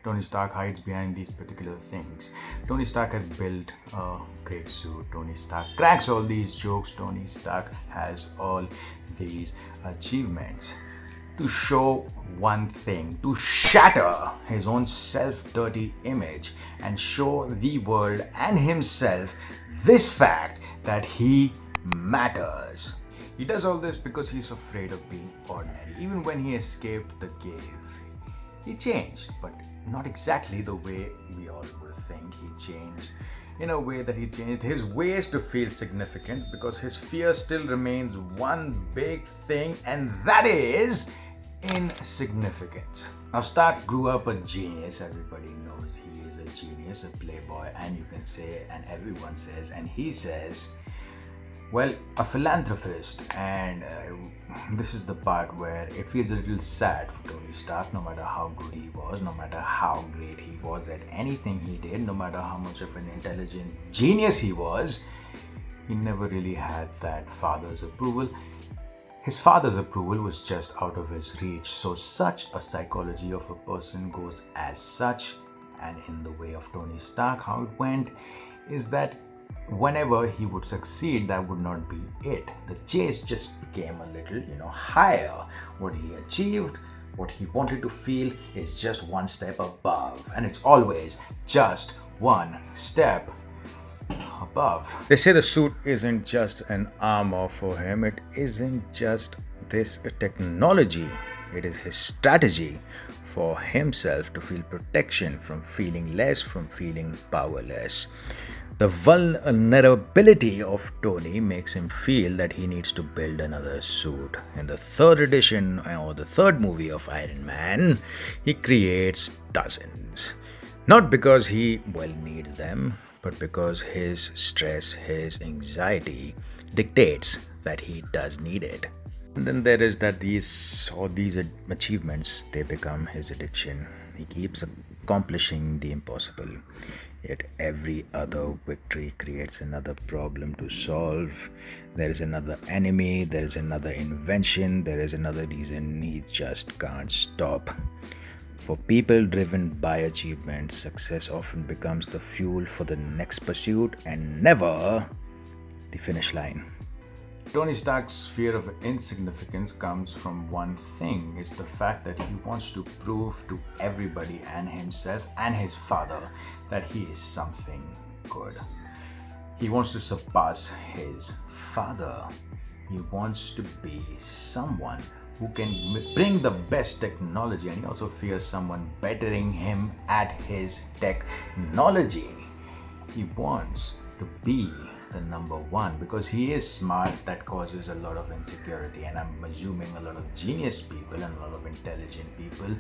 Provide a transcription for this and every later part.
Tony Stark hides behind these particular things. Tony Stark has built a great suit. Tony Stark cracks all these jokes. Tony Stark has all these achievements to show one thing, to shatter his own self-dirty image and show the world and himself this fact that he matters. He does all this because he's afraid of being ordinary. Even when he escaped the cave, he changed, but not exactly the way we all would think. He changed in a way that he changed his ways to feel significant, because his fear still remains one big thing, and that is insignificance. Now, Stark grew up a genius. Everybody knows he is a genius, a playboy, and you can say, and everyone says, and he says, well, a philanthropist. And this is the part where it feels a little sad for Tony Stark. No matter how good he was, no matter how great he was at anything he did, no matter how much of an intelligent genius he was, he never really had that father's approval. His father's approval was just out of his reach. So such a psychology of a person goes as such. And in the way of Tony Stark, how it went is that whenever he would succeed, that would not be it. The chase just became a little, higher. What he achieved, what he wanted to feel is just one step above. And it's always just one step above. They say the suit isn't just an armor for him. It isn't just this technology. It is his strategy for himself to feel protection from feeling less, from feeling powerless. The vulnerability of Tony makes him feel that he needs to build another suit. In the third edition, or the third movie of Iron Man, he creates dozens. Not because he, needs them, but because his stress, his anxiety dictates that he does need it. And then there is that these achievements, they become his addiction. He keeps accomplishing the impossible. Yet every other victory creates another problem to solve. There is another enemy, there is another invention, there is another reason he just can't stop. For people driven by achievements, success often becomes the fuel for the next pursuit and never the finish line. Tony Stark's fear of insignificance comes from one thing. It's the fact that he wants to prove to everybody and himself and his father that he is something good. He wants to surpass his father. He wants to be someone who can bring the best technology, and he also fears someone bettering him at his technology. He wants to be the number one because he is smart. That causes a lot of insecurity, and I'm assuming a lot of genius people and a lot of intelligent people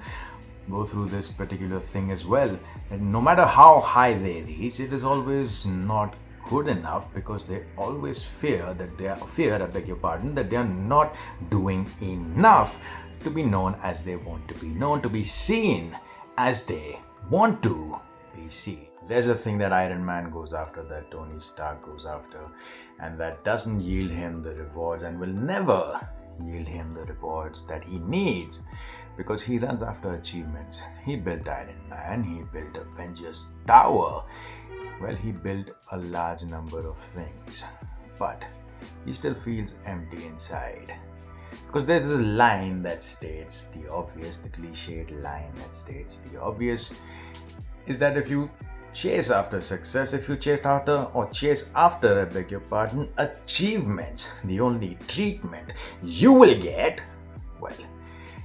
go through this particular thing as well. And no matter how high they reach, it is always not good enough because they always fear that they are not doing enough to be known as they want to be known, to be seen as they want to be seen. There's a thing that Iron Man goes after, that Tony Stark goes after, and that doesn't yield him the rewards and will never yield him the rewards that he needs, because he runs after achievements. He built Iron Man, he built Avengers Tower, he built a large number of things, but he still feels empty inside. Because there's a line that states the obvious, the cliched line that states the obvious, is that if you chase after success, if you chase after, achievements, the only treatment you will get,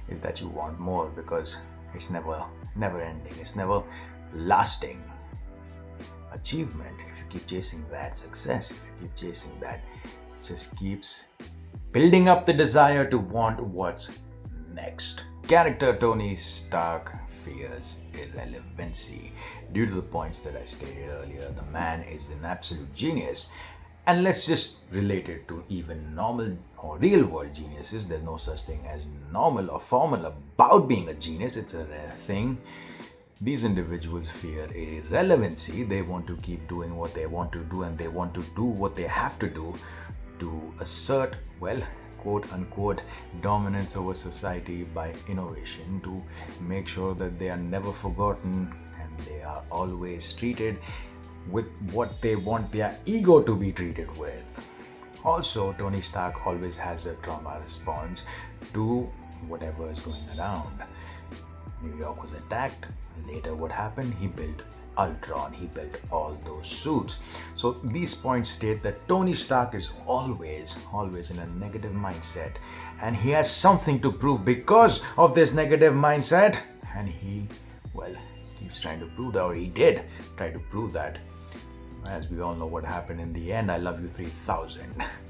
is that you want more, because it's never ending, it's never lasting. Achievement, if you keep chasing that, success, if you keep chasing that, just keeps building up the desire to want what's next. Character Tony Stark fears irrelevancy. Due to the points that I stated earlier, the man is an absolute genius. And let's just relate it to even normal or real world geniuses. There's no such thing as normal or formal about being a genius. It's a rare thing. These individuals fear irrelevancy. They want to keep doing what they want to do, and they want to do what they have to do to assert, quote unquote dominance over society by innovation, to make sure that they are never forgotten and they are always treated with what they want their ego to be treated with. Also, Tony Stark always has a trauma response to whatever is going around. New York was attacked. Later, what happened? He built Ultron, he built all those suits. So, these points state that Tony Stark is always in a negative mindset, and he has something to prove because of this negative mindset. And he, well, keeps trying to prove that, or he did try to prove that. As we all know what happened in the end. I love you 3000.